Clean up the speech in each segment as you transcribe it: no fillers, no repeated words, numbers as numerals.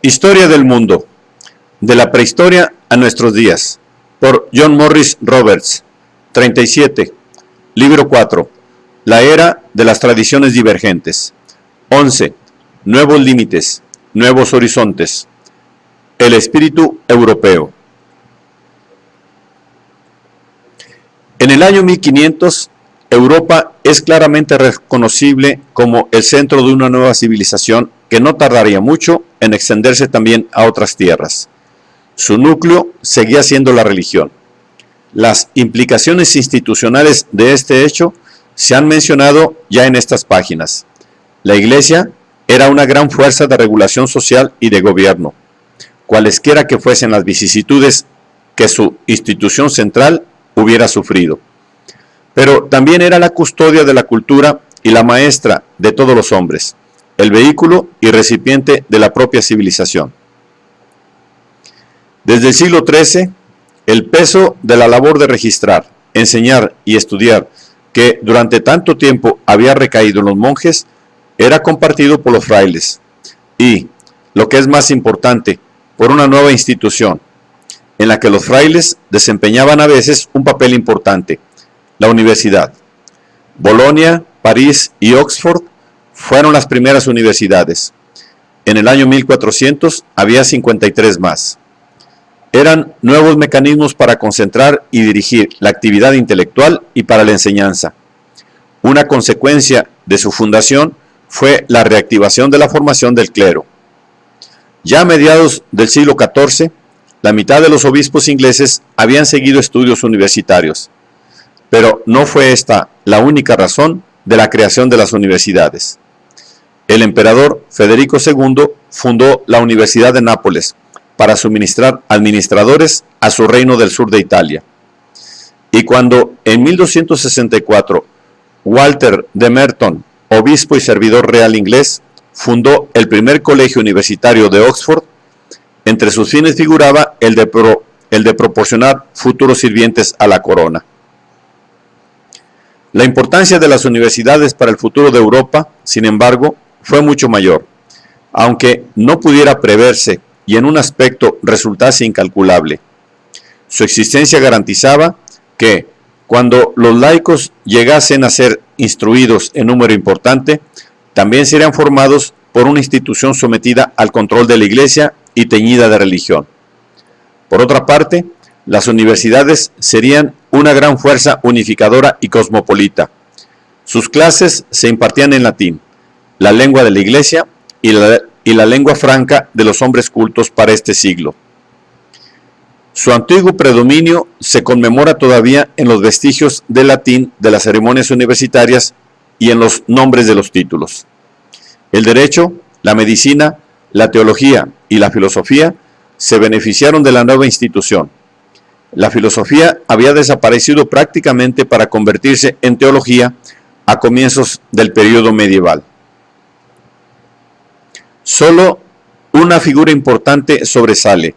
Historia del mundo, de la prehistoria a nuestros días, por John Morris Roberts, 37, libro 4, la era de las tradiciones divergentes, 11, nuevos límites, nuevos horizontes, el espíritu europeo. En el año 1500, Europa es claramente reconocible como el centro de una nueva civilización que no tardaría mucho en extenderse también a otras tierras. Su núcleo seguía siendo la religión. Las implicaciones institucionales de este hecho se han mencionado ya en estas páginas. La Iglesia era una gran fuerza de regulación social y de gobierno, cualesquiera que fuesen las vicisitudes que su institución central hubiera sufrido. Pero también era la custodia de la cultura y la maestra de todos los hombres, el vehículo y recipiente de la propia civilización. Desde el siglo XIII, el peso de la labor de registrar, enseñar y estudiar, que durante tanto tiempo había recaído en los monjes, era compartido por los frailes y, lo que es más importante, por una nueva institución, en la que los frailes desempeñaban a veces un papel importante: la universidad. Bolonia, París y Oxford fueron las primeras universidades. En el año 1400 había 53 más. Eran nuevos mecanismos para concentrar y dirigir la actividad intelectual y para la enseñanza. Una consecuencia de su fundación fue la reactivación de la formación del clero. Ya a mediados del siglo XIV, la mitad de los obispos ingleses habían seguido estudios universitarios, pero no fue esta la única razón de la creación de las universidades. El emperador Federico II fundó la Universidad de Nápoles para suministrar administradores a su reino del sur de Italia. Y cuando en 1264 Walter de Merton, obispo y servidor real inglés, fundó el primer colegio universitario de Oxford, entre sus fines figuraba el de proporcionar futuros sirvientes a la corona. La importancia de las universidades para el futuro de Europa, sin embargo, fue mucho mayor, aunque no pudiera preverse y en un aspecto resultase incalculable. Su existencia garantizaba que, cuando los laicos llegasen a ser instruidos en número importante, también serían formados por una institución sometida al control de la Iglesia y teñida de religión. Por otra parte, las universidades serían una gran fuerza unificadora y cosmopolita. Sus clases se impartían en latín, la lengua de la Iglesia y la lengua franca de los hombres cultos para este siglo. Su antiguo predominio se conmemora todavía en los vestigios del latín de las ceremonias universitarias y en los nombres de los títulos. El derecho, la medicina, la teología y la filosofía se beneficiaron de la nueva institución. La filosofía había desaparecido prácticamente para convertirse en teología a comienzos del período medieval. Solo una figura importante sobresale: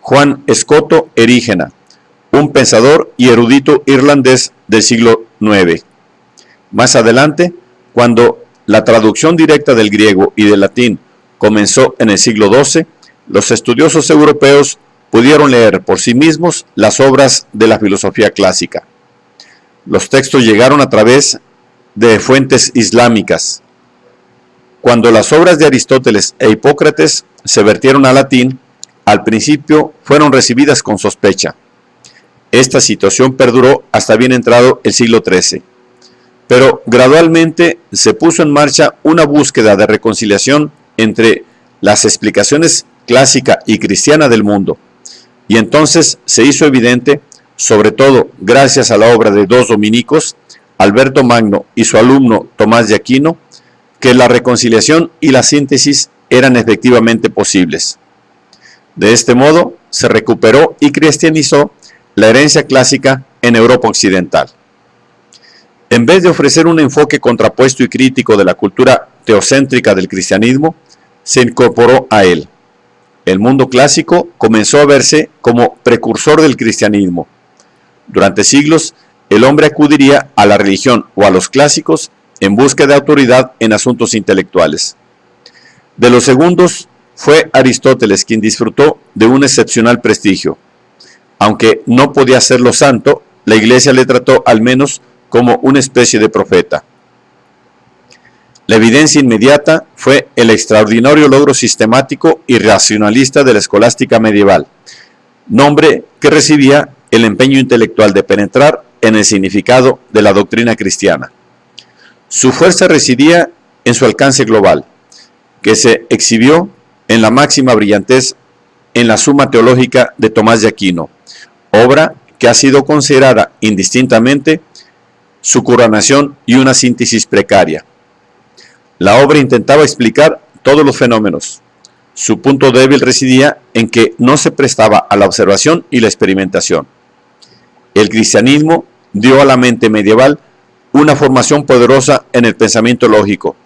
Juan Escoto Erígena, un pensador y erudito irlandés del siglo IX. Más adelante, cuando la traducción directa del griego y del latín comenzó en el siglo XII, los estudiosos europeos pudieron leer por sí mismos las obras de la filosofía clásica. Los textos llegaron a través de fuentes islámicas. Cuando las obras de Aristóteles e Hipócrates se vertieron al latín, al principio fueron recibidas con sospecha. Esta situación perduró hasta bien entrado el siglo XIII. Pero gradualmente se puso en marcha una búsqueda de reconciliación entre las explicaciones clásica y cristiana del mundo, y entonces se hizo evidente, sobre todo gracias a la obra de dos dominicos, Alberto Magno y su alumno Tomás de Aquino, que la reconciliación y la síntesis eran efectivamente posibles. De este modo se recuperó y cristianizó la herencia clásica en Europa occidental. En vez de ofrecer un enfoque contrapuesto y crítico de la cultura teocéntrica del cristianismo, se incorporó a él. El mundo clásico comenzó a verse como precursor del cristianismo. Durante siglos, el hombre acudiría a la religión o a los clásicos en busca de autoridad en asuntos intelectuales. De los segundos fue Aristóteles quien disfrutó de un excepcional prestigio. Aunque no podía hacerlo santo, la Iglesia le trató al menos como una especie de profeta. La evidencia inmediata fue el extraordinario logro sistemático y racionalista de la escolástica medieval, nombre que recibía el empeño intelectual de penetrar en el significado de la doctrina cristiana. Su fuerza residía en su alcance global, que se exhibió en la máxima brillantez en la Suma Teológica de Tomás de Aquino, obra que ha sido considerada indistintamente su coronación y una síntesis precaria. La obra intentaba explicar todos los fenómenos. Su punto débil residía en que no se prestaba a la observación y la experimentación. El cristianismo dio a la mente medieval una formación poderosa en el pensamiento lógico,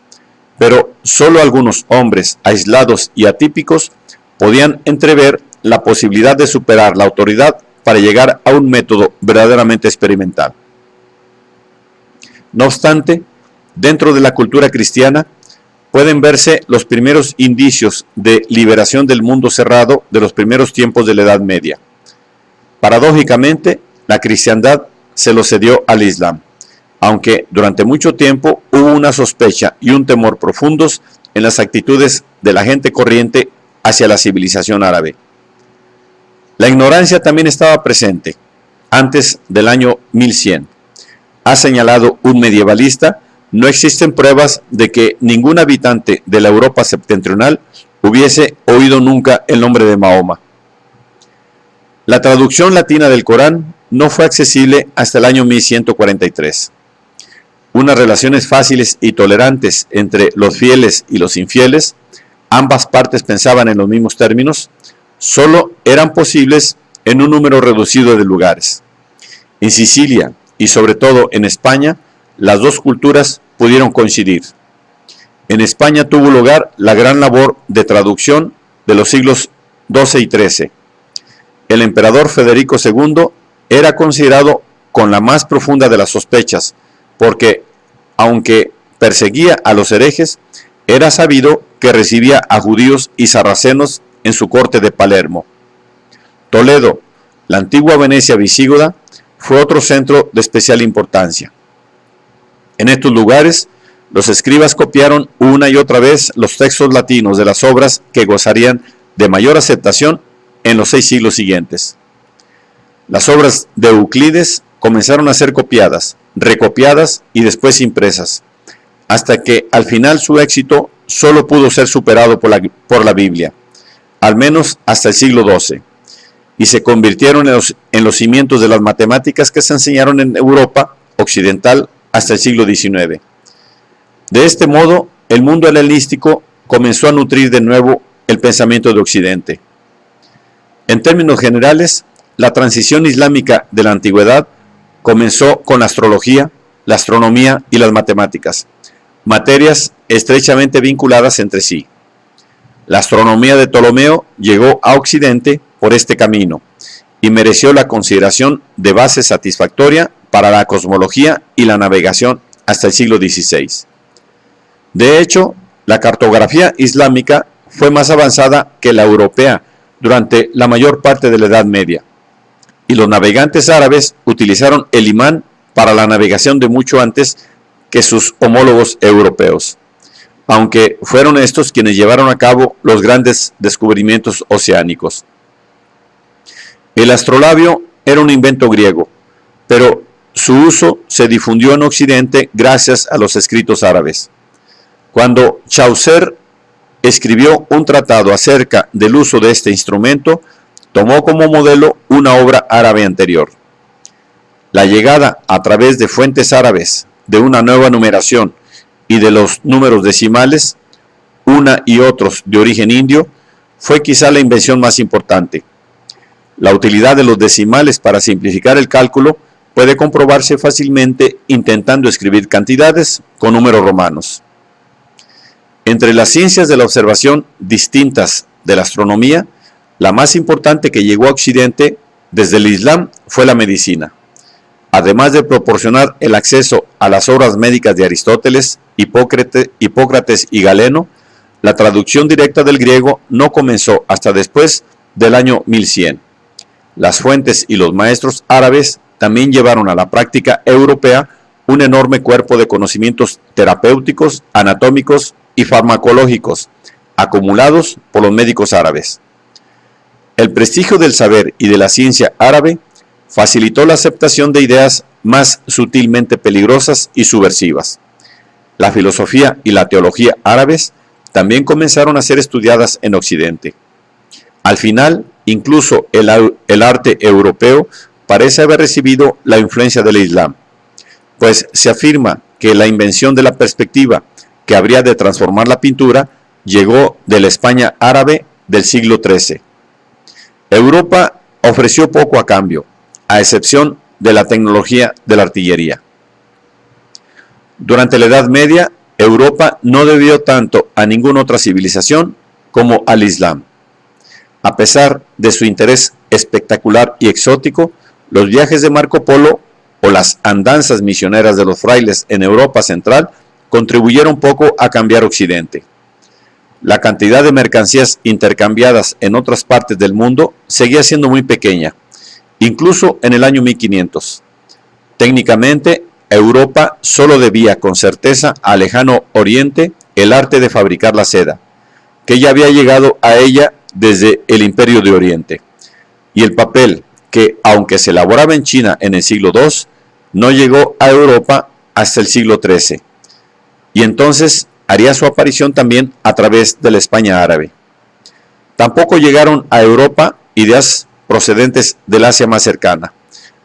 pero solo algunos hombres aislados y atípicos podían entrever la posibilidad de superar la autoridad para llegar a un método verdaderamente experimental. No obstante, dentro de la cultura cristiana pueden verse los primeros indicios de liberación del mundo cerrado de los primeros tiempos de la Edad Media. Paradójicamente, la cristiandad se lo cedió al Islam, aunque durante mucho tiempo hubo una sospecha y un temor profundos en las actitudes de la gente corriente hacia la civilización árabe. La ignorancia también estaba presente antes del año 1100. Ha señalado un medievalista: no existen pruebas de que ningún habitante de la Europa septentrional hubiese oído nunca el nombre de Mahoma. La traducción latina del Corán no fue accesible hasta el año 1143. Unas relaciones fáciles y tolerantes entre los fieles y los infieles, ambas partes pensaban en los mismos términos, solo eran posibles en un número reducido de lugares. En Sicilia y sobre todo en España, las dos culturas pudieron coincidir. En España tuvo lugar la gran labor de traducción de los siglos XII y XIII. El emperador Federico II era considerado con la más profunda de las sospechas, porque, aunque perseguía a los herejes, era sabido que recibía a judíos y sarracenos en su corte de Palermo. Toledo, la antigua Venecia visigoda, fue otro centro de especial importancia. En estos lugares, los escribas copiaron una y otra vez los textos latinos de las obras que gozarían de mayor aceptación en los 6 siglos siguientes. Las obras de Euclides comenzaron a ser copiadas, recopiadas y después impresas, hasta que al final su éxito solo pudo ser superado por la Biblia, al menos hasta el siglo XII, y se convirtieron en los cimientos de las matemáticas que se enseñaron en Europa occidental hasta el siglo XIX. De este modo, el mundo helenístico comenzó a nutrir de nuevo el pensamiento de Occidente. En términos generales, la transición islámica de la antigüedad comenzó con la astrología, la astronomía y las matemáticas, materias estrechamente vinculadas entre sí. La astronomía de Ptolomeo llegó a Occidente por este camino y mereció la consideración de base satisfactoria para la cosmología y la navegación hasta el siglo XVI. De hecho, la cartografía islámica fue más avanzada que la europea durante la mayor parte de la Edad Media, y los navegantes árabes utilizaron el imán para la navegación de mucho antes que sus homólogos europeos, aunque fueron estos quienes llevaron a cabo los grandes descubrimientos oceánicos. El astrolabio era un invento griego, pero su uso se difundió en Occidente gracias a los escritos árabes. Cuando Chaucer escribió un tratado acerca del uso de este instrumento, tomó como modelo una obra árabe anterior. La llegada a través de fuentes árabes de una nueva numeración y de los números decimales, una y otros de origen indio, fue quizá la invención más importante. La utilidad de los decimales para simplificar el cálculo puede comprobarse fácilmente intentando escribir cantidades con números romanos. Entre las ciencias de la observación distintas de la astronomía, la más importante que llegó a Occidente desde el Islam fue la medicina. Además de proporcionar el acceso a las obras médicas de Aristóteles, Hipócrates y Galeno, la traducción directa del griego no comenzó hasta después del año 1100. Las fuentes y los maestros árabes también llevaron a la práctica europea un enorme cuerpo de conocimientos terapéuticos, anatómicos y farmacológicos, acumulados por los médicos árabes. El prestigio del saber y de la ciencia árabe facilitó la aceptación de ideas más sutilmente peligrosas y subversivas. La filosofía y la teología árabes también comenzaron a ser estudiadas en Occidente. Al final, incluso el arte europeo parece haber recibido la influencia del Islam, pues se afirma que la invención de la perspectiva que habría de transformar la pintura llegó de la España árabe del siglo XIII. Europa ofreció poco a cambio, a excepción de la tecnología de la artillería. Durante la Edad Media, Europa no debió tanto a ninguna otra civilización como al Islam. A pesar de su interés espectacular y exótico, los viajes de Marco Polo o las andanzas misioneras de los frailes en Europa Central contribuyeron poco a cambiar Occidente. La cantidad de mercancías intercambiadas en otras partes del mundo seguía siendo muy pequeña, incluso en el año 1500. Técnicamente, Europa solo debía con certeza al lejano Oriente el arte de fabricar la seda, que ya había llegado a ella desde el Imperio de Oriente, y el papel, que aunque se elaboraba en China en el siglo II, no llegó a Europa hasta el siglo XIII, y entonces haría su aparición también a través de la España árabe. Tampoco llegaron a Europa ideas procedentes del Asia más cercana,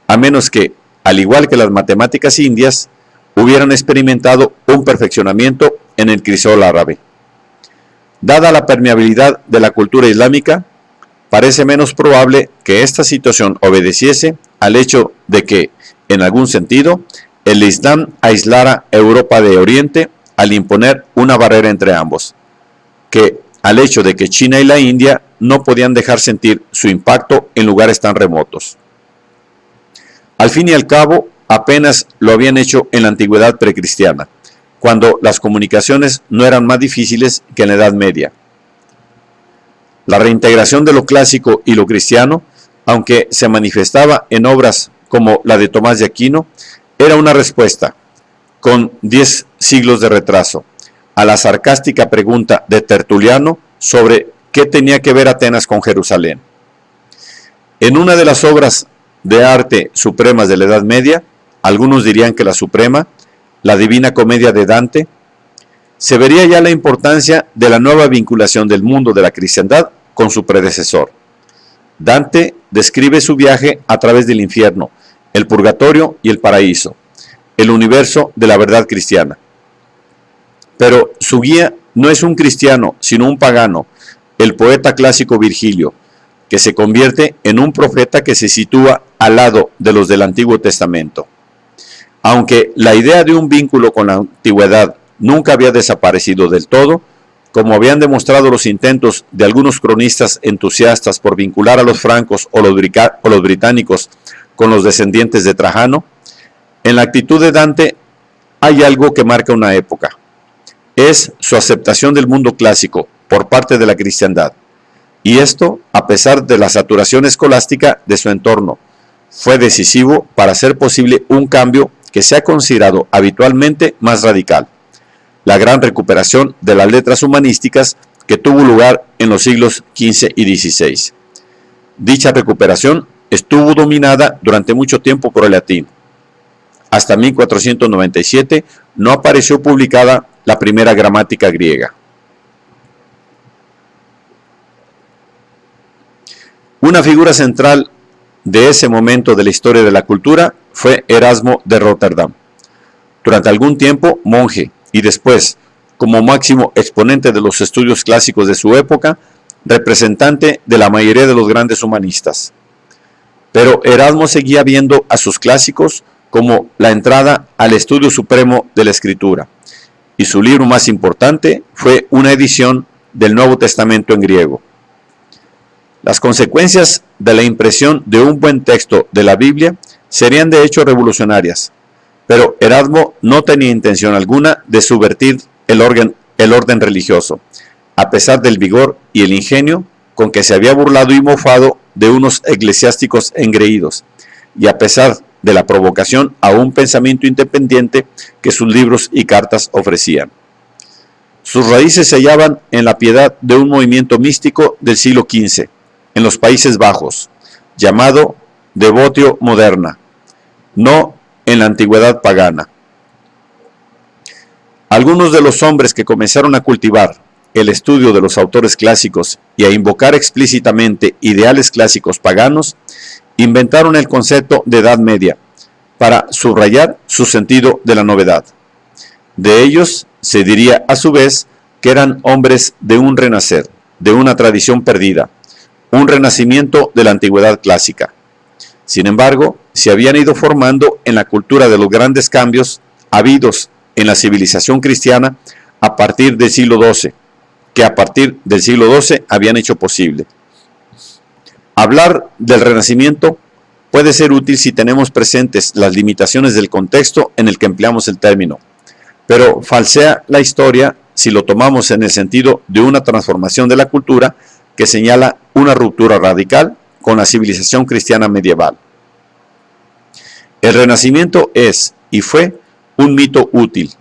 a menos que, al igual que las matemáticas indias, hubieran experimentado un perfeccionamiento en el crisol árabe. Dada la permeabilidad de la cultura islámica, parece menos probable que esta situación obedeciese al hecho de que, en algún sentido, el Islam aislara Europa de Oriente al imponer una barrera entre ambos, que al hecho de que China y la India no podían dejar sentir su impacto en lugares tan remotos. Al fin y al cabo, apenas lo habían hecho en la antigüedad precristiana, cuando las comunicaciones no eran más difíciles que en la Edad Media. La reintegración de lo clásico y lo cristiano, aunque se manifestaba en obras como la de Tomás de Aquino, era una respuesta, con 10 siglos de retraso, a la sarcástica pregunta de Tertuliano sobre qué tenía que ver Atenas con Jerusalén. En una de las obras de arte supremas de la Edad Media, algunos dirían que la suprema, la Divina Comedia de Dante, se vería ya la importancia de la nueva vinculación del mundo de la cristiandad con su predecesor. Dante describe su viaje a través del infierno, el purgatorio y el paraíso, el universo de la verdad cristiana. Pero su guía no es un cristiano, sino un pagano, el poeta clásico Virgilio, que se convierte en un profeta que se sitúa al lado de los del Antiguo Testamento. Aunque la idea de un vínculo con la antigüedad nunca había desaparecido del todo, como habían demostrado los intentos de algunos cronistas entusiastas por vincular a los francos o los británicos con los descendientes de Trajano, en la actitud de Dante hay algo que marca una época. Es su aceptación del mundo clásico por parte de la cristiandad. Y esto, a pesar de la saturación escolástica de su entorno, fue decisivo para hacer posible un cambio que se ha considerado habitualmente más radical: la gran recuperación de las letras humanísticas que tuvo lugar en los siglos XV y XVI. Dicha recuperación estuvo dominada durante mucho tiempo por el latín. Hasta 1497 no apareció publicada la primera gramática griega. Una figura central de ese momento de la historia de la cultura fue Erasmo de Rotterdam. Durante algún tiempo monje y después, como máximo exponente de los estudios clásicos de su época, representante de la mayoría de los grandes humanistas. Pero Erasmo seguía viendo a sus clásicos como la entrada al estudio supremo de la Escritura, y su libro más importante fue una edición del Nuevo Testamento en griego. Las consecuencias de la impresión de un buen texto de la Biblia serían de hecho revolucionarias, pero Erasmo no tenía intención alguna de subvertir el orden religioso. a pesar del vigor y el ingenio con que se había burlado y mofado de unos eclesiásticos engreídos, y a pesar de la provocación a un pensamiento independiente que sus libros y cartas ofrecían. Sus raíces se hallaban en la piedad de un movimiento místico del siglo XV, en los Países Bajos, llamado Devotio Moderna, no en la antigüedad pagana. Algunos de los hombres que comenzaron a cultivar el estudio de los autores clásicos y a invocar explícitamente ideales clásicos paganos, inventaron el concepto de Edad Media para subrayar su sentido de la novedad. De ellos se diría a su vez que eran hombres de un renacer, de una tradición perdida, un renacimiento de la antigüedad clásica. Sin embargo, se habían ido formando en la cultura de los grandes cambios habidos en la civilización cristiana a partir del siglo XII, que a partir del siglo XII habían hecho posible. Hablar del Renacimiento puede ser útil si tenemos presentes las limitaciones del contexto en el que empleamos el término, pero falsea la historia si lo tomamos en el sentido de una transformación de la cultura que señala una ruptura radical con la civilización cristiana medieval. El Renacimiento es y fue un mito útil,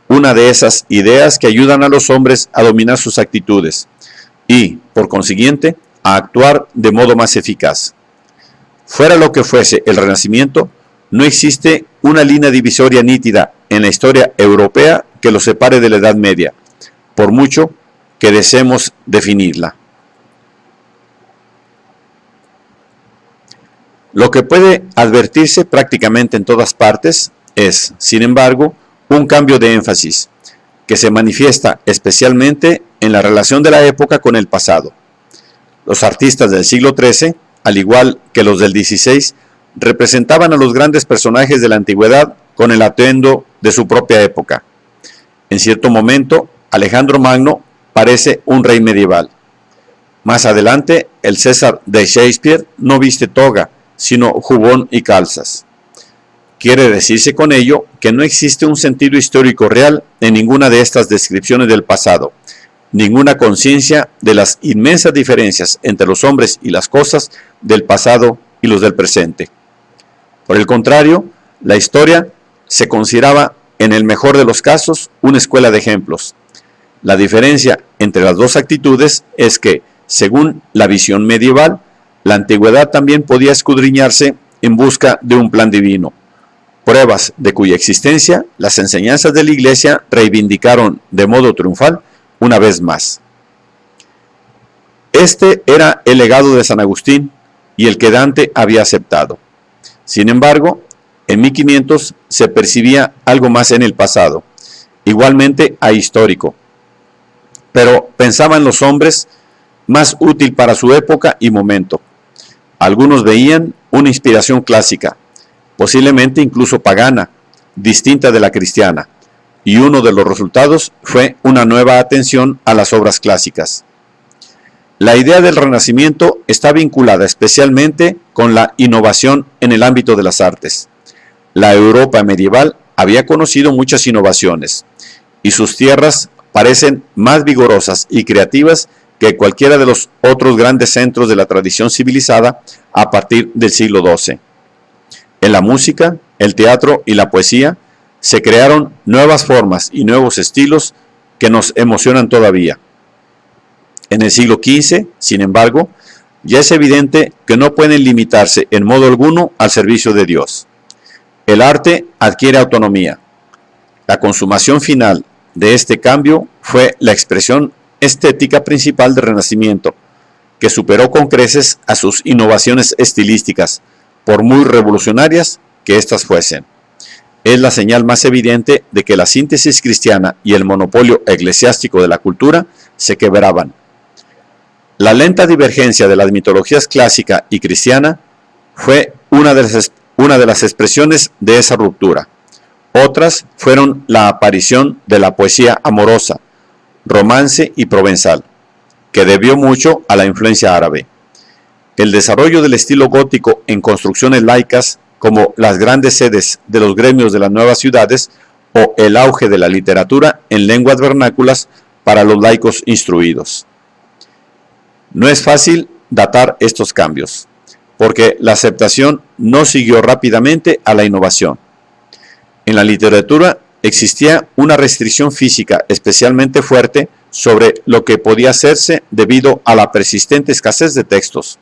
una de esas ideas que ayudan a los hombres a dominar sus actitudes y, por consiguiente, a actuar de modo más eficaz. Fuera lo que fuese el Renacimiento, no existe una línea divisoria nítida en la historia europea que lo separe de la Edad Media, por mucho que deseemos definirla. Lo que puede advertirse prácticamente en todas partes es, sin embargo, un cambio de énfasis, que se manifiesta especialmente en la relación de la época con el pasado. Los artistas del siglo XIII, al igual que los del XVI, representaban a los grandes personajes de la antigüedad con el atuendo de su propia época. En cierto momento, Alejandro Magno parece un rey medieval. Más adelante, el César de Shakespeare no viste toga, sino jubón y calzas. Quiere decirse con ello que no existe un sentido histórico real en ninguna de estas descripciones del pasado, ninguna conciencia de las inmensas diferencias entre los hombres y las cosas del pasado y los del presente. Por el contrario, la historia se consideraba, en el mejor de los casos, una escuela de ejemplos. La diferencia entre las dos actitudes es que, según la visión medieval, la antigüedad también podía escudriñarse en busca de un plan divino, pruebas de cuya existencia las enseñanzas de la Iglesia reivindicaron de modo triunfal una vez más. Este era el legado de San Agustín y el que Dante había aceptado. Sin embargo, en 1500 se percibía algo más en el pasado, igualmente ahistórico, pero pensaban los hombres más útil para su época y momento. Algunos veían una inspiración clásica, posiblemente incluso pagana, distinta de la cristiana, y uno de los resultados fue una nueva atención a las obras clásicas. La idea del Renacimiento está vinculada especialmente con la innovación en el ámbito de las artes. La Europa medieval había conocido muchas innovaciones, y sus tierras parecen más vigorosas y creativas que cualquiera de los otros grandes centros de la tradición civilizada a partir del siglo XII. En la música, el teatro y la poesía se crearon nuevas formas y nuevos estilos que nos emocionan todavía. En el siglo XV, sin embargo, ya es evidente que no pueden limitarse en modo alguno al servicio de Dios. El arte adquiere autonomía. La consumación final de este cambio fue la expresión estética principal del Renacimiento, que superó con creces a sus innovaciones estilísticas, por muy revolucionarias que éstas fuesen. Es la señal más evidente de que la síntesis cristiana y el monopolio eclesiástico de la cultura se quebraban. La lenta divergencia de las mitologías clásica y cristiana fue una de las expresiones de esa ruptura. Otras fueron la aparición de la poesía amorosa, romance y provenzal, que debió mucho a la influencia árabe. El desarrollo del estilo gótico en construcciones laicas, como las grandes sedes de los gremios de las nuevas ciudades, o el auge de la literatura en lenguas vernáculas, para los laicos instruidos. No es fácil datar estos cambios, porque la aceptación no siguió rápidamente a la innovación. En la literatura existía una restricción física especialmente fuerte sobre lo que podía hacerse debido a la persistente escasez de textos.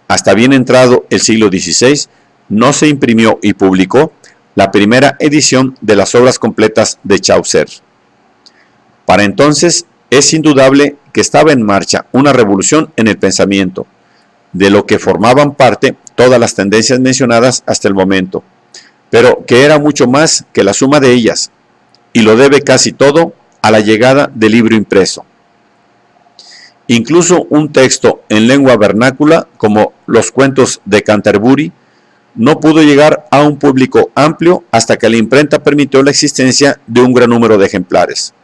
Hasta bien entrado el siglo XVI, no se imprimió y publicó la primera edición de las obras completas de Chaucer. Para entonces, es indudable que estaba en marcha una revolución en el pensamiento, de lo que formaban parte todas las tendencias mencionadas hasta el momento, pero que era mucho más que la suma de ellas, y lo debe casi todo a la llegada del libro impreso. Incluso un texto en lengua vernácula, como los cuentos de Canterbury, no pudo llegar a un público amplio hasta que la imprenta permitió la existencia de un gran número de ejemplares.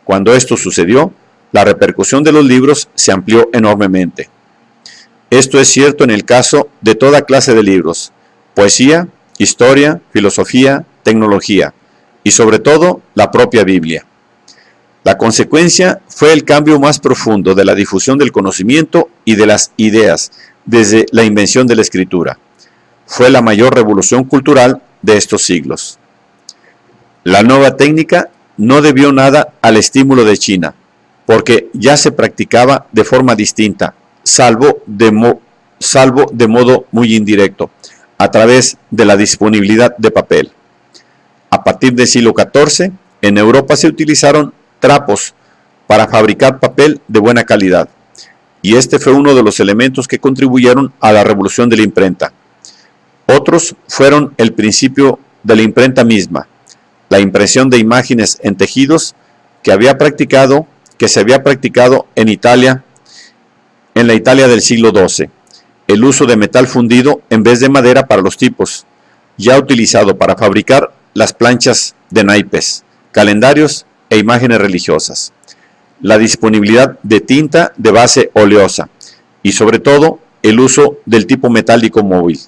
Cuando esto sucedió, la repercusión de los libros se amplió enormemente. Esto es cierto en el caso de toda clase de libros: poesía, historia, filosofía, tecnología y sobre todo la propia Biblia. La consecuencia fue el cambio más profundo de la difusión del conocimiento y de las ideas desde la invención de la escritura. Fue la mayor revolución cultural de estos siglos. La nueva técnica no debió nada al estímulo de China, porque ya se practicaba de forma distinta, salvo de modo muy indirecto, a través de la disponibilidad de papel. A partir del siglo XIV, en Europa se utilizaron trapos para fabricar papel de buena calidad, y este fue uno de los elementos que contribuyeron a la revolución de la imprenta. Otros fueron el principio de la imprenta misma, la impresión de imágenes en tejidos que se había practicado en Italia, en la Italia del siglo XII, el uso de metal fundido en vez de madera para los tipos, ya utilizado para fabricar las planchas de naipes, calendarios e imágenes religiosas, la disponibilidad de tinta de base oleosa y sobre todo el uso del tipo metálico móvil.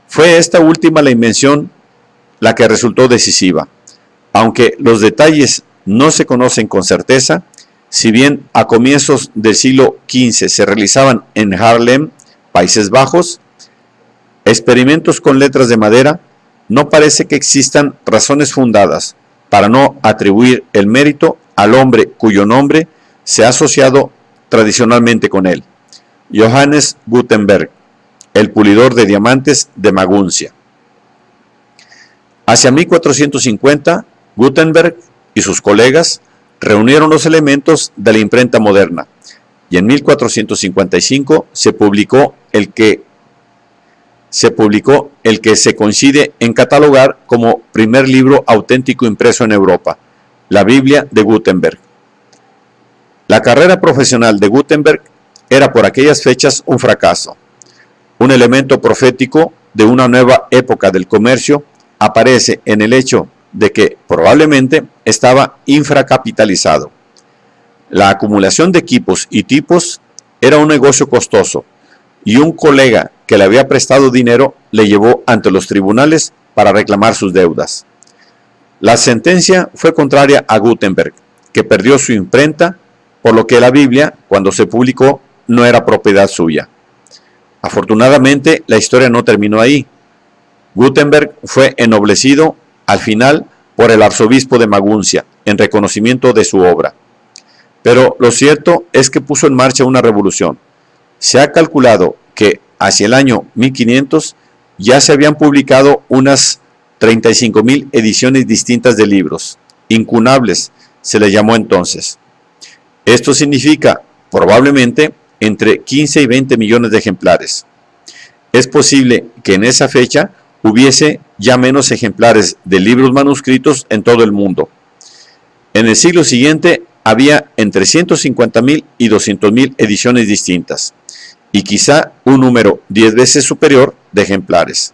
Fue esta última la invención la que resultó decisiva, aunque los detalles no se conocen con certeza. Si bien a comienzos del siglo XV se realizaban en Haarlem, Países Bajos, experimentos con letras de madera, no parece que existan razones fundadas para no atribuir el mérito al hombre cuyo nombre se ha asociado tradicionalmente con él: Johannes Gutenberg, el pulidor de diamantes de Maguncia. Hacia 1450, Gutenberg y sus colegas reunieron los elementos de la imprenta moderna, y en 1455 se publicó el que se coincide en catalogar como primer libro auténtico impreso en Europa, la Biblia de Gutenberg. La carrera profesional de Gutenberg era por aquellas fechas un fracaso. Un elemento profético de una nueva época del comercio aparece en el hecho de que probablemente estaba infracapitalizado. La acumulación de equipos y tipos era un negocio costoso, y un colega que le había prestado dinero le llevó ante los tribunales para reclamar sus deudas. La sentencia fue contraria a Gutenberg, que perdió su imprenta, por lo que la Biblia, cuando se publicó, no era propiedad suya. Afortunadamente, la historia no terminó ahí. Gutenberg fue ennoblecido al final por el arzobispo de Maguncia en reconocimiento de su obra. Pero lo cierto es que puso en marcha una revolución. Se ha calculado que hacia el año 1500 ya se habían publicado unas 35,000 ediciones distintas de libros, incunables se le llamó entonces. Esto significa probablemente entre 15 y 20 millones de ejemplares. Es posible que en esa fecha hubiese ya menos ejemplares de libros manuscritos en todo el mundo. En el siglo siguiente había entre 150,000 y 200,000 ediciones distintas, y quizá un número 10 veces superior de ejemplares.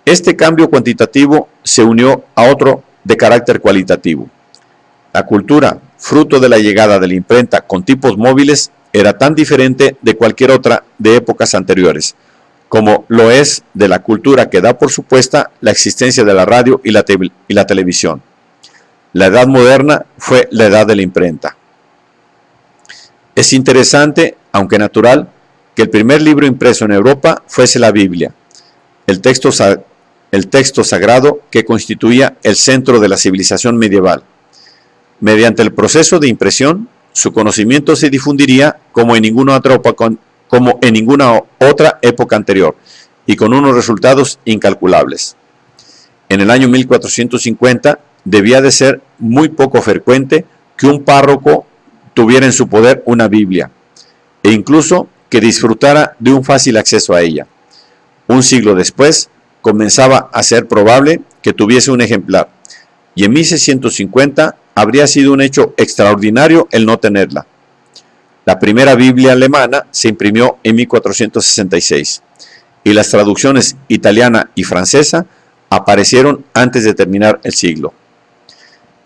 Este cambio cuantitativo se unió a otro de carácter cualitativo. La cultura, fruto de la llegada de la imprenta con tipos móviles, era tan diferente de cualquier otra de épocas anteriores, como lo es de la cultura que da por supuesta la existencia de la radio y la televisión. La edad moderna fue la edad de la imprenta. Es interesante, aunque natural, que el primer libro impreso en Europa fuese la Biblia, el texto sagrado que constituía el centro de la civilización medieval. Mediante el proceso de impresión, su conocimiento se difundiría como en ninguna otra época anterior, y con unos resultados incalculables. En el año 1450 debía de ser muy poco frecuente que un párroco tuviera en su poder una Biblia, e incluso que disfrutara de un fácil acceso a ella. Un siglo después, comenzaba a ser probable que tuviese un ejemplar, y en 1650 habría sido un hecho extraordinario el no tenerla. La primera Biblia alemana se imprimió en 1466, y las traducciones italiana y francesa aparecieron antes de terminar el siglo.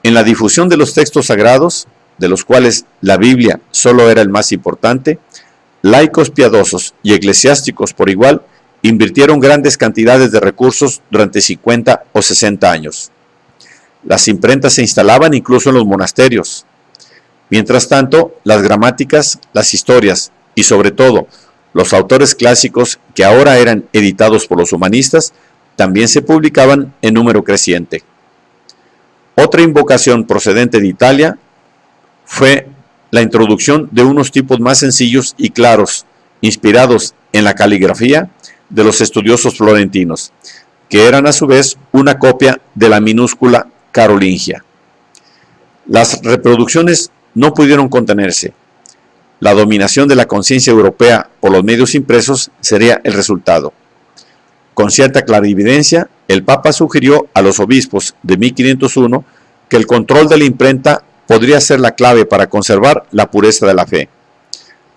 En la difusión de los textos sagrados, de los cuales la Biblia solo era el más importante, laicos piadosos y eclesiásticos por igual invirtieron grandes cantidades de recursos durante 50 o 60 años. Las imprentas se instalaban incluso en los monasterios. Mientras tanto, las gramáticas, las historias y sobre todo los autores clásicos que ahora eran editados por los humanistas también se publicaban en número creciente. Otra invocación procedente de Italia fue la introducción de unos tipos más sencillos y claros, inspirados en la caligrafía de los estudiosos florentinos, que eran a su vez una copia de la minúscula carolingia. Las reproducciones no pudieron contenerse. La dominación de la conciencia europea por los medios impresos sería el resultado. Con cierta clarividencia, el Papa sugirió a los obispos de 1501 que el control de la imprenta podría ser la clave para conservar la pureza de la fe.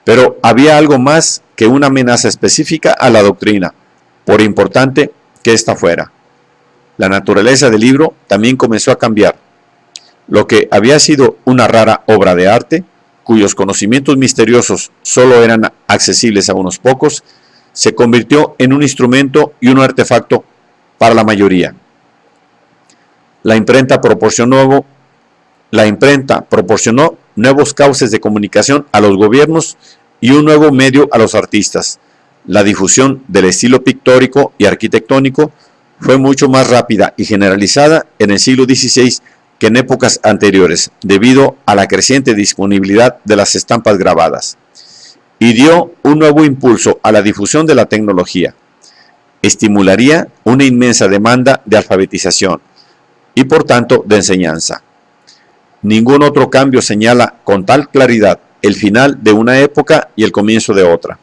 Pero había algo más que una amenaza específica a la doctrina, por importante que ésta fuera. La naturaleza del libro también comenzó a cambiar. Lo que había sido una rara obra de arte, cuyos conocimientos misteriosos solo eran accesibles a unos pocos, se convirtió en un instrumento y un artefacto para la mayoría. La imprenta proporcionó nuevos cauces de comunicación a los gobiernos y un nuevo medio a los artistas. La difusión del estilo pictórico y arquitectónico fue mucho más rápida y generalizada en el siglo XVI que en épocas anteriores, debido a la creciente disponibilidad de las estampas grabadas, y dio un nuevo impulso a la difusión de la tecnología. Estimularía una inmensa demanda de alfabetización y por tanto de enseñanza. Ningún otro cambio señala con tal claridad el final de una época y el comienzo de otra.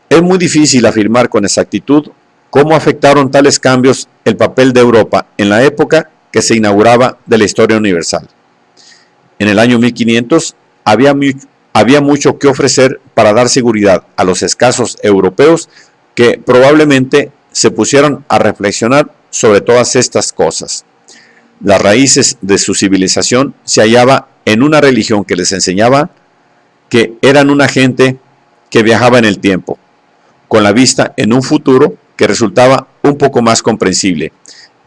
Es muy difícil afirmar con exactitud cómo afectaron tales cambios el papel de Europa en la época que se inauguraba de la historia universal. En el año 1500 había mucho que ofrecer para dar seguridad a los escasos europeos que probablemente se pusieron a reflexionar sobre todas estas cosas. Las raíces de su civilización se hallaba en una religión que les enseñaba que eran una gente que viajaba en el tiempo, con la vista en un futuro que resultaba un poco más comprensible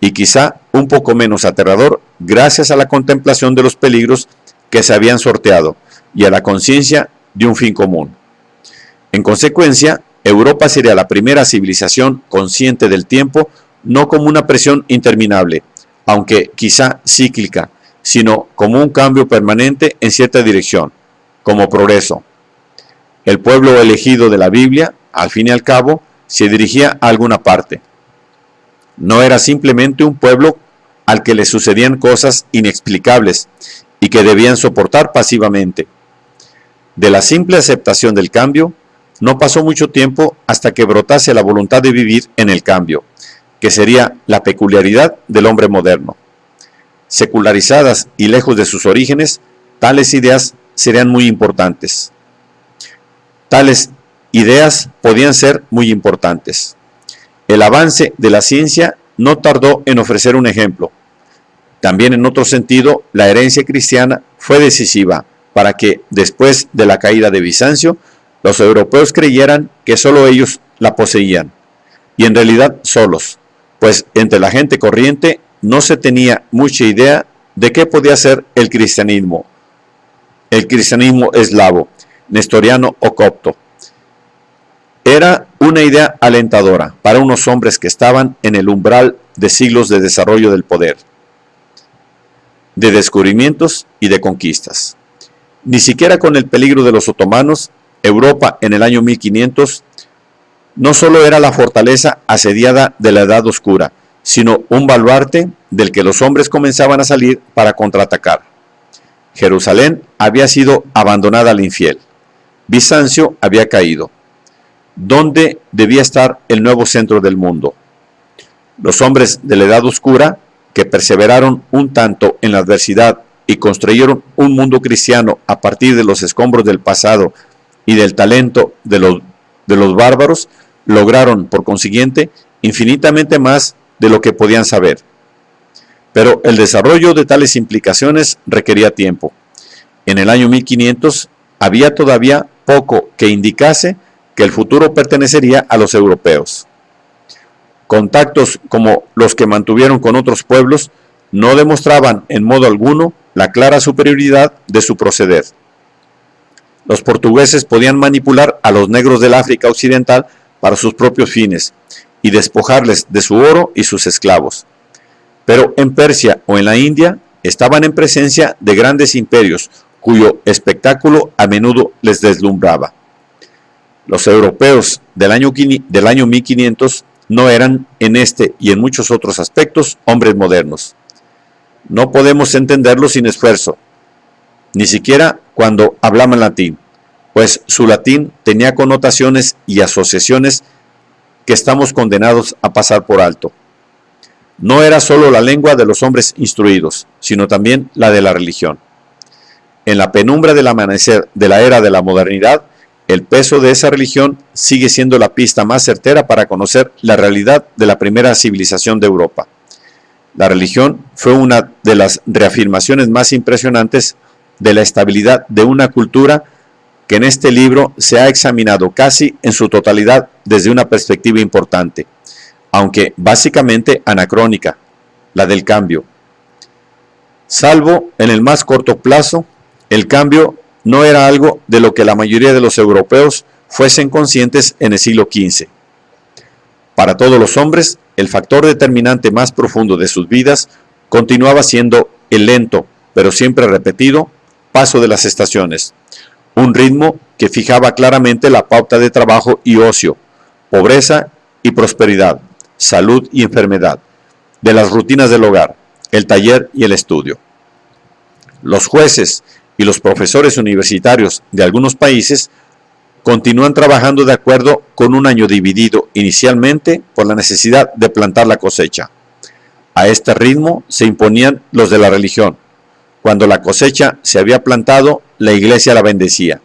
y quizá un poco menos aterrador gracias a la contemplación de los peligros que se habían sorteado y a la conciencia de un fin común. En consecuencia, Europa sería la primera civilización consciente del tiempo, no como una presión interminable, aunque quizá cíclica, sino como un cambio permanente en cierta dirección, como progreso. El pueblo elegido de la Biblia, al fin y al cabo, se dirigía a alguna parte. No era simplemente un pueblo al que le sucedían cosas inexplicables y que debían soportar pasivamente. De la simple aceptación del cambio, no pasó mucho tiempo hasta que brotase la voluntad de vivir en el cambio, que sería la peculiaridad del hombre moderno. Secularizadas y lejos de sus orígenes, tales ideas serían muy importantes. Tales ideas podían ser muy importantes. El avance de la ciencia no tardó en ofrecer un ejemplo. También en otro sentido, la herencia cristiana fue decisiva para que, después de la caída de Bizancio, los europeos creyeran que solo ellos la poseían, y en realidad solos, pues entre la gente corriente no se tenía mucha idea de qué podía ser el cristianismo eslavo, nestoriano o copto. Era una idea alentadora para unos hombres que estaban en el umbral de siglos de desarrollo del poder, de descubrimientos y de conquistas. Ni siquiera con el peligro de los otomanos, Europa en el año 1500 no solo era la fortaleza asediada de la Edad Oscura, sino un baluarte del que los hombres comenzaban a salir para contraatacar. Jerusalén había sido abandonada al infiel. Bizancio había caído. ¿Dónde debía estar el nuevo centro del mundo? Los hombres de la Edad Oscura, que perseveraron un tanto en la adversidad y construyeron un mundo cristiano a partir de los escombros del pasado y del talento de los bárbaros, lograron, por consiguiente, infinitamente más de lo que podían saber. Pero el desarrollo de tales implicaciones requería tiempo. En el año 1500 había todavía poco que indicase que el futuro pertenecería a los europeos. Contactos como los que mantuvieron con otros pueblos no demostraban en modo alguno la clara superioridad de su proceder. Los portugueses podían manipular a los negros del África Occidental para sus propios fines y despojarles de su oro y sus esclavos. Pero en Persia o en la India estaban en presencia de grandes imperios cuyo espectáculo a menudo les deslumbraba. Los europeos del año 1500 no eran en este y en muchos otros aspectos hombres modernos. No podemos entenderlos sin esfuerzo, ni siquiera cuando hablaban latín, pues su latín tenía connotaciones y asociaciones que estamos condenados a pasar por alto. No era solo la lengua de los hombres instruidos, sino también la de la religión. En la penumbra del amanecer de la era de la modernidad, el peso de esa religión sigue siendo la pista más certera para conocer la realidad de la primera civilización de Europa. La religión fue una de las reafirmaciones más impresionantes de la estabilidad de una cultura que en este libro se ha examinado casi en su totalidad desde una perspectiva importante, aunque básicamente anacrónica, la del cambio. Salvo en el más corto plazo, el cambio no era algo de lo que la mayoría de los europeos fuesen conscientes en el siglo XV. Para todos los hombres, el factor determinante más profundo de sus vidas continuaba siendo el lento, pero siempre repetido, paso de las estaciones, un ritmo que fijaba claramente la pauta de trabajo y ocio, pobreza y prosperidad, salud y enfermedad, de las rutinas del hogar, el taller y el estudio. Los jueces y los profesores universitarios de algunos países continúan trabajando de acuerdo con un año dividido inicialmente por la necesidad de plantar la cosecha. A este ritmo se imponían los de la religión. Cuando la cosecha se había plantado, la iglesia la bendecía,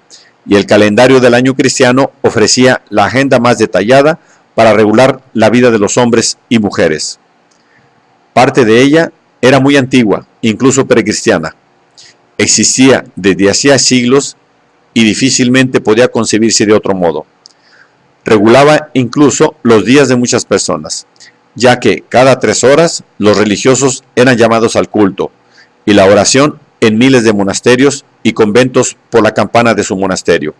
y el calendario del año cristiano ofrecía la agenda más detallada para regular la vida de los hombres y mujeres. Parte de ella era muy antigua, incluso precristiana. Existía desde hacía siglos y difícilmente podía concebirse de otro modo. Regulaba incluso los días de muchas personas, ya que cada 3 horas los religiosos eran llamados al culto, y la oración en miles de monasterios y conventos por la campana de su monasterio.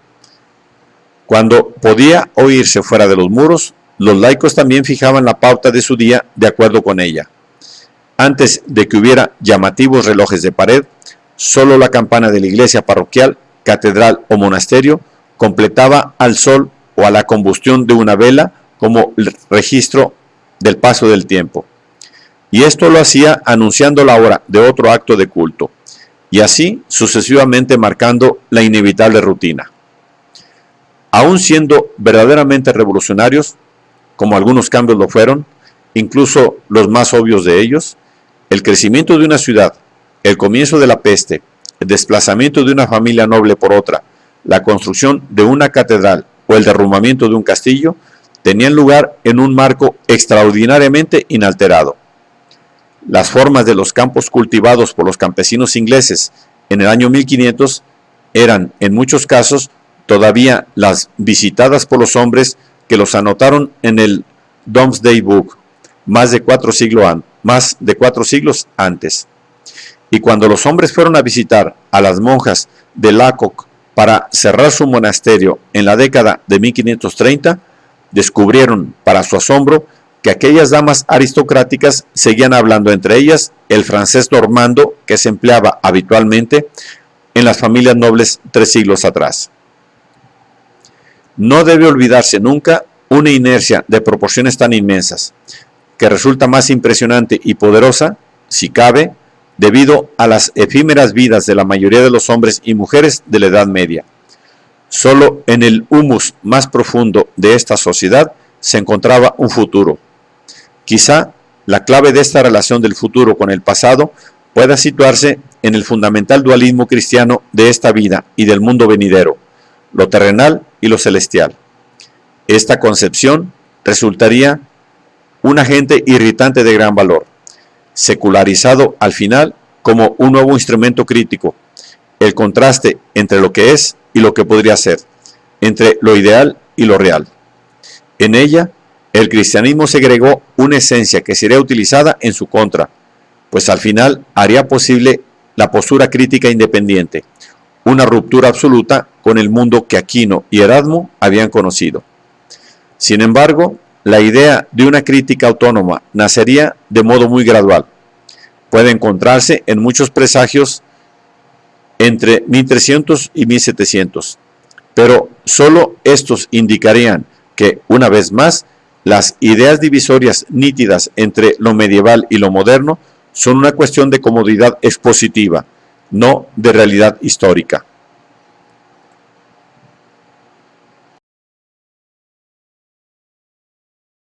Cuando podía oírse fuera de los muros, los laicos también fijaban la pauta de su día de acuerdo con ella. Antes de que hubiera llamativos relojes de pared, solo la campana de la iglesia parroquial, catedral o monasterio completaba al sol o a la combustión de una vela como registro del paso del tiempo. Y esto lo hacía anunciando la hora de otro acto de culto, y así sucesivamente marcando la inevitable rutina. Aún siendo verdaderamente revolucionarios, como algunos cambios lo fueron, incluso los más obvios de ellos, el crecimiento de una ciudad, el comienzo de la peste, el desplazamiento de una familia noble por otra, la construcción de una catedral o el derrumbamiento de un castillo, tenían lugar en un marco extraordinariamente inalterado. Las formas de los campos cultivados por los campesinos ingleses en el año 1500 eran, en muchos casos, todavía las visitadas por los hombres que los anotaron en el Domesday Book más de 4 siglos antes. y cuando los hombres fueron a visitar a las monjas de Lacock para cerrar su monasterio en la década de 1530, descubrieron, para su asombro, que aquellas damas aristocráticas seguían hablando entre ellas el francés normando que se empleaba habitualmente en las familias nobles 3 siglos atrás. No debe olvidarse nunca una inercia de proporciones tan inmensas, que resulta más impresionante y poderosa, si cabe, debido a las efímeras vidas de la mayoría de los hombres y mujeres de la Edad Media. Solo en el humus más profundo de esta sociedad se encontraba un futuro. Quizá la clave de esta relación del futuro con el pasado pueda situarse en el fundamental dualismo cristiano de esta vida y del mundo venidero, lo terrenal y lo celestial. Esta concepción resultaría un agente irritante de gran valor, secularizado al final como un nuevo instrumento crítico, el contraste entre lo que es y lo que podría ser, entre lo ideal y lo real. En ella, el cristianismo segregó una esencia que sería utilizada en su contra, pues al final haría posible la postura crítica independiente, una ruptura absoluta con el mundo que Aquino y Erasmo habían conocido. Sin embargo, la idea de una crítica autónoma nacería de modo muy gradual. Puede encontrarse en muchos presagios entre 1300 y 1700, pero solo estos indicarían que, una vez más, las ideas divisorias nítidas entre lo medieval y lo moderno son una cuestión de comodidad expositiva, no de realidad histórica.